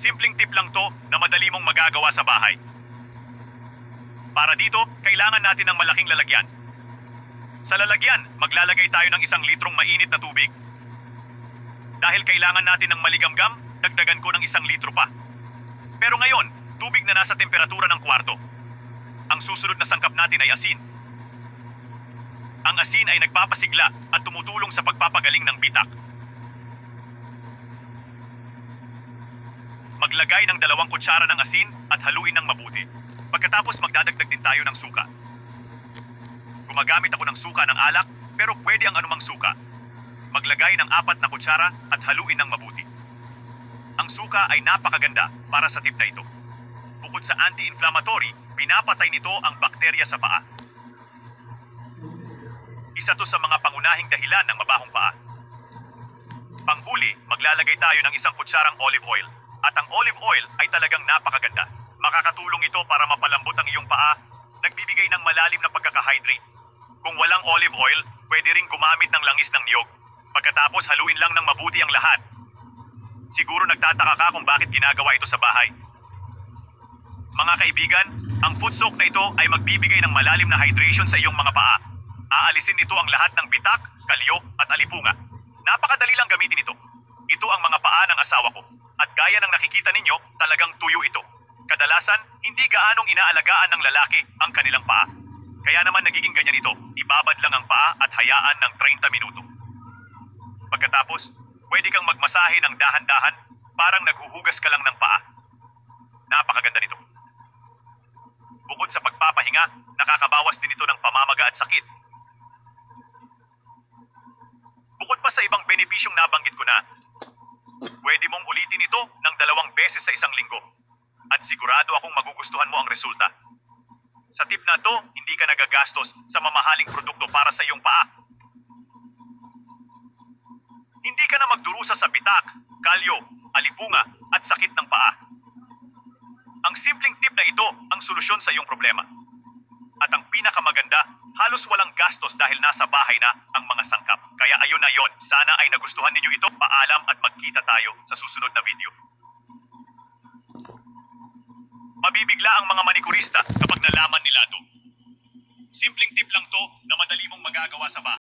Simpleng tip lang to na madali mong magagawa sa bahay. Para dito, kailangan natin ng malaking lalagyan. Sa lalagyan, maglalagay tayo ng 1 litrong mainit na tubig. Dahil kailangan natin ng maligamgam, dagdagan ko ng 1 litro pa. Pero ngayon, tubig na nasa temperatura ng kwarto. Ang susunod na sangkap natin ay asin. Ang asin ay nagpapasigla at tumutulong sa pagpapagaling ng bitak. Maglagay ng 2 kutsara ng asin at haluin ng mabuti. Pagkatapos magdadagdag din tayo ng suka. Gumagamit ako ng suka ng alak, pero pwede ang anumang suka. Maglagay ng 4 na kutsara at haluin ng mabuti. Ang suka ay napakaganda para sa tip na ito. Bukod sa anti-inflammatory, pinapatay nito ang bakterya sa paa. Isa to sa mga pangunahing dahilan ng mabahong paa. Panghuli, maglalagay tayo ng 1 kutsarang olive oil. At ang olive oil ay talagang napakaganda. Makakatulong ito para mapalambot ang iyong paa, nagbibigay ng malalim na pagkakahydrate. Kung walang olive oil, pwede ring gumamit ng langis ng niyog. Pagkatapos haluin lang ng mabuti ang lahat. Siguro nagtataka ka kung bakit ginagawa ito sa bahay. Mga kaibigan, ang foot soak na ito ay magbibigay ng malalim na hydration sa iyong mga paa. Aalisin nito ang lahat ng bitak, kalyo at alipunga. Napakadali lang gamitin ito. Ito ang mga paa ng asawa ko. At gaya ng nakikita ninyo, talagang tuyo ito. Kadalasan, hindi gaanong inaalagaan ng lalaki ang kanilang paa. Kaya naman nagiging ganyan ito. Ibabad lang ang paa at hayaan ng 30 minuto. Pagkatapos, pwede kang magmasahe ng dahan-dahan, parang naghuhugas ka lang ng paa. Napakaganda nito. Bukod sa pagpapahinga, nakakabawas din ito ng pamamaga at sakit. Bukod pa sa ibang benepisyong nabanggit ko na, pwede mong ulitin ito ng 2 beses sa 1 linggo. At sigurado akong magugustuhan mo ang resulta. Sa tip na to, hindi ka nagagastos sa mamahaling produkto para sa iyong paa. Hindi ka na magdurusa sa bitak, kalyo, alipunga at sakit ng paa. Ang simpleng tip na ito ang solusyon sa iyong problema. At ang pinakamaganda, halos walang gastos dahil nasa bahay na ang mga sangkap. Kaya ayun na yon. Sana ay nagustuhan ninyo ito. Paalam at magkita tayo sa susunod na video. Mabibigla ang mga manikurista kapag nalaman nila to. Simpleng tip lang to na madali mong magagawa sa bahay.